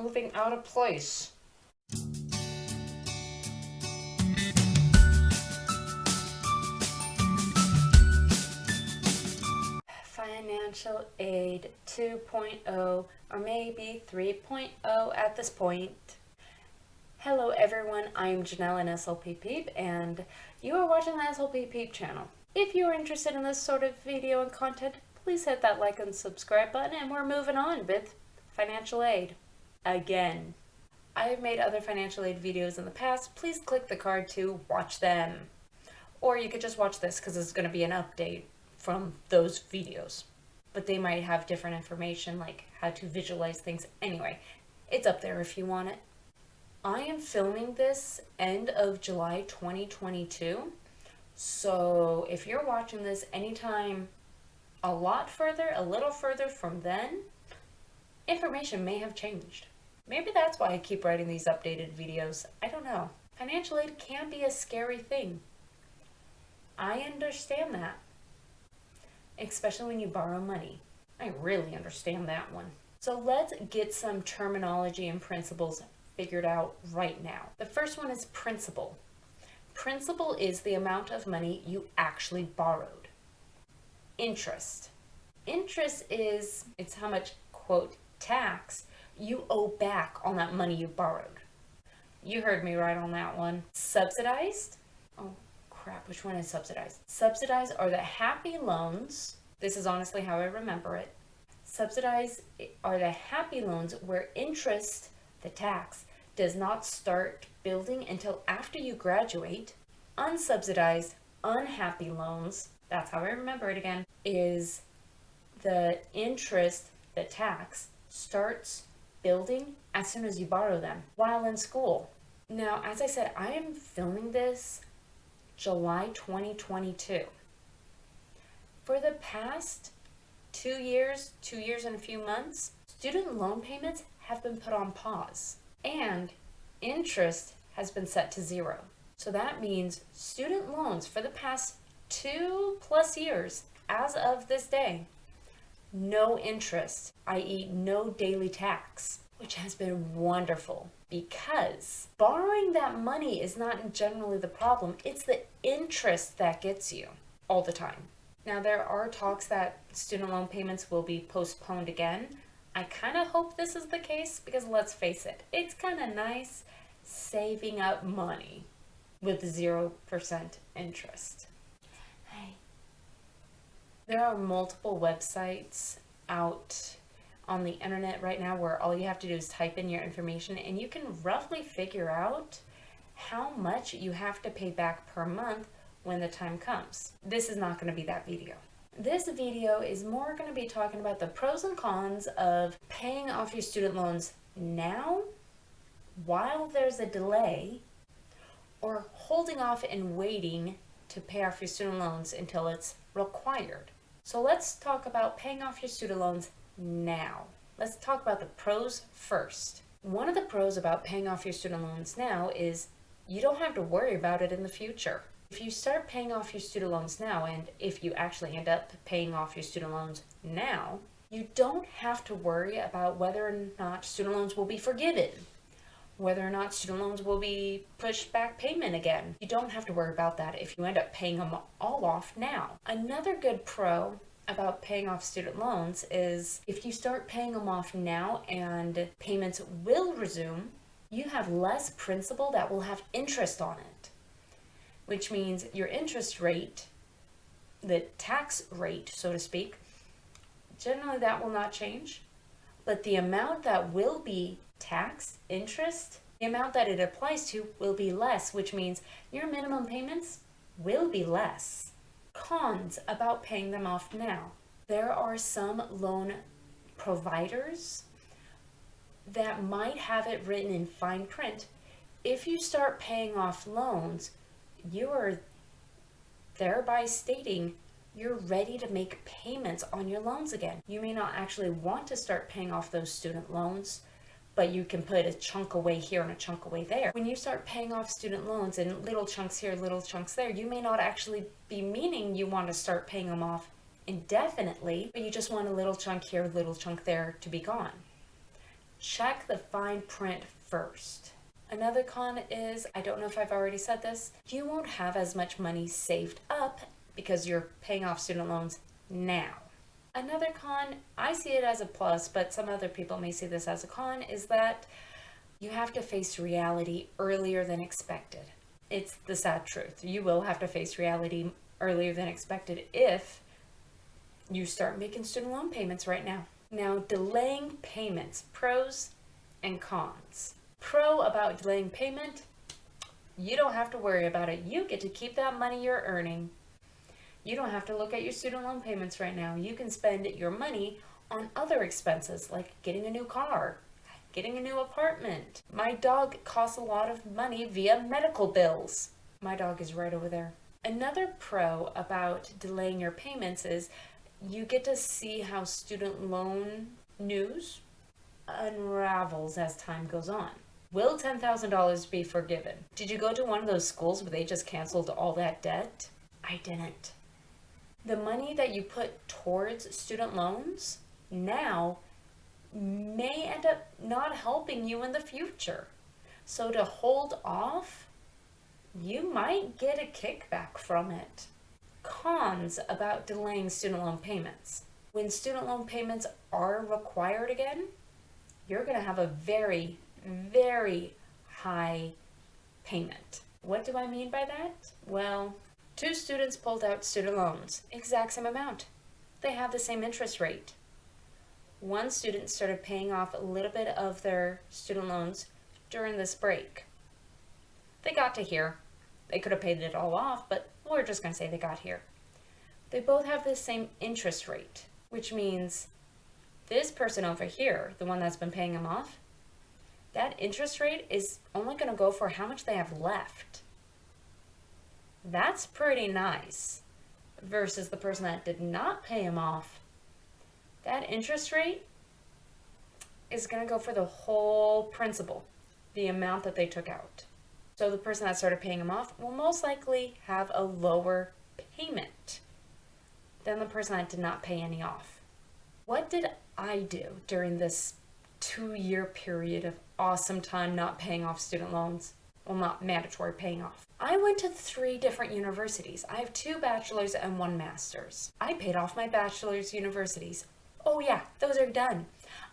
moving out of place. Financial aid 2.0 or maybe 3.0 at this point. Hello everyone, I'm Janell in SLP Peep and you are watching the SLP Peep channel. If you are interested in this sort of video and content, please hit that like and subscribe button and we're moving on with financial aid. Again. I have made other financial aid videos in the past. Please click the card to watch them. Or you could just watch this because it's going to be an update from those videos. But they might have different information like how to visualize things. Anyway, it's up there if you want it. I am filming this end of July 2022. So if you're watching this anytime a little further from then, information may have changed. Maybe that's why I keep writing these updated videos. I don't know. Financial aid can be a scary thing. I understand that. Especially when you borrow money. I really understand that one. So let's get some terminology and principles figured out right now. The first one is principal. Principal is the amount of money you actually borrowed. Interest. Interest is, it's how much, quote, tax you owe back on that money you borrowed. You heard me right on that one. Subsidized? Oh crap, which one is subsidized? Subsidized are the happy loans. This is honestly how I remember it. Subsidized are the happy loans where interest, the tax, does not start building until after you graduate. Unsubsidized, unhappy loans, that's how I remember it again, is the interest, the tax, starts building as soon as you borrow them while in school. Now, as I said, I am filming this July 2022. For the past 2 years and a few months, student loan payments have been put on pause and interest has been set to 0. So that means student loans for the past 2+ years, as of this day, no interest, i.e. no daily tax, which has been wonderful because borrowing that money is not generally the problem. It's the interest that gets you all the time. Now, there are talks that student loan payments will be postponed again. I kind of hope this is the case because let's face it, it's kind of nice saving up money with 0% interest. There are multiple websites out on the internet right now where all you have to do is type in your information and you can roughly figure out how much you have to pay back per month when the time comes. This is not going to be that video. This video is more going to be talking about the pros and cons of paying off your student loans now while there's a delay or holding off and waiting to pay off your student loans until it's required. So let's talk about paying off your student loans now. Let's talk about the pros first. One of the pros about paying off your student loans now is you don't have to worry about it in the future. If you start paying off your student loans now, and if you actually end up paying off your student loans now, you don't have to worry about whether or not student loans will be forgiven, whether or not student loans will be pushed back payment again. You don't have to worry about that if you end up paying them all off now. Another good pro about paying off student loans is if you start paying them off now and payments will resume, you have less principal that will have interest on it, which means your interest rate, the tax rate, so to speak, generally that will not change, but the amount that will be tax, interest, the amount that it applies to will be less, which means your minimum payments will be less. Cons about paying them off now. There are some loan providers that might have it written in fine print. If you start paying off loans, you are thereby stating you're ready to make payments on your loans again. You may not actually want to start paying off those student loans, but you can put a chunk away here and a chunk away there. When you start paying off student loans in little chunks here, little chunks there, you may not actually be meaning you want to start paying them off indefinitely, but you just want a little chunk here, little chunk there to be gone. check the fine print first. Another con is, I don't know if I've already said this, you won't have as much money saved up because you're paying off student loans now. Another con, I see it as a plus, but some other people may see this as a con, is that you have to face reality earlier than expected. It's the sad truth. You will have to face reality earlier than expected if you start making student loan payments right now. Now, delaying payments, pros and cons. Pro about delaying payment, you don't have to worry about it. You get to keep that money you're earning. You don't have to look at your student loan payments right now. You can spend your money on other expenses like getting a new car, getting a new apartment. My dog costs a lot of money via medical bills. My dog is right over there. Another pro about delaying your payments is you get to see how student loan news unravels as time goes on. Will $10,000 be forgiven? Did you go to one of those schools where they just canceled all that debt? I didn't. The money that you put towards student loans now may end up not helping you in the future. So to hold off, you might get a kickback from it. Cons about delaying student loan payments. When student loan payments are required again, you're going to have a very, very high payment. What do I mean by that? Well, 2 students pulled out student loans, exact same amount. They have the same interest rate. One student started paying off a little bit of their student loans during this break. They got to here. They could have paid it all off, but we're just going to say they got here. They both have the same interest rate, which means this person over here, the one that's been paying them off, that interest rate is only going to go for how much they have left. That's pretty nice. Versus the person that did not pay him off, that interest rate is going to go for the whole principal, the amount that they took out. So the person that started paying him off will most likely have a lower payment than the person that did not pay any off. What did I do during this 2-year period of awesome time not paying off student loans? Well, not mandatory paying off. I went to 3 different universities. I have 2 bachelor's and 1 master's. I paid off my bachelor's universities. Oh yeah, those are done.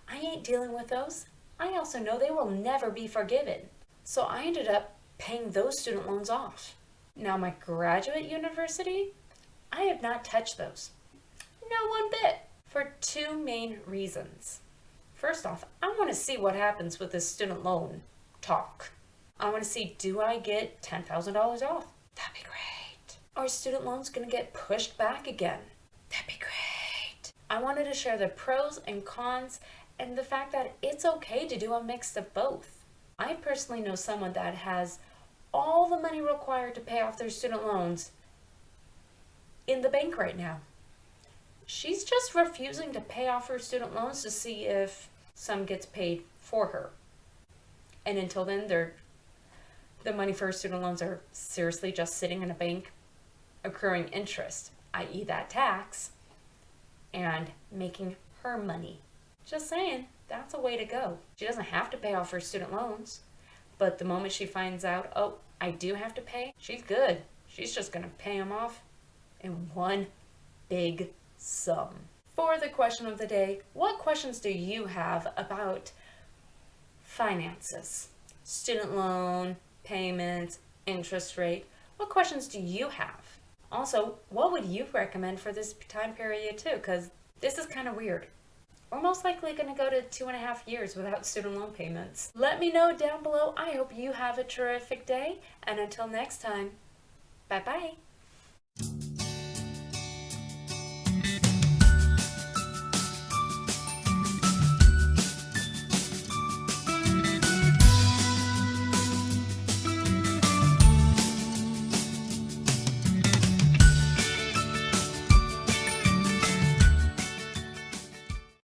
I ain't dealing with those. I also know they will never be forgiven. So I ended up paying those student loans off. Now my graduate university, I have not touched those. No one bit. For 2 main reasons. First off, I want to see what happens with this student loan talk. I want to see, do I get $10,000 off? That'd be great. Are student loans going to get pushed back again? That'd be great. I wanted to share the pros and cons and the fact that it's okay to do a mix of both. I personally know someone that has all the money required to pay off their student loans in the bank right now. She's just refusing to pay off her student loans to see if some gets paid for her. And until then, the money for her student loans are seriously just sitting in a bank accruing interest, i.e. that tax, and making her money. Just saying, that's a way to go. She doesn't have to pay off her student loans, but the moment she finds out, oh, I do have to pay, she's good. She's just going to pay them off in one big sum. For the question of the day, what questions do you have about finances? Student loan, payments, interest rate. What questions do you have? Also, what would you recommend for this time period too? Because this is kind of weird. We're most likely going to go to 2.5 years without student loan payments. Let me know down below. I hope you have a terrific day. And until next time, bye-bye.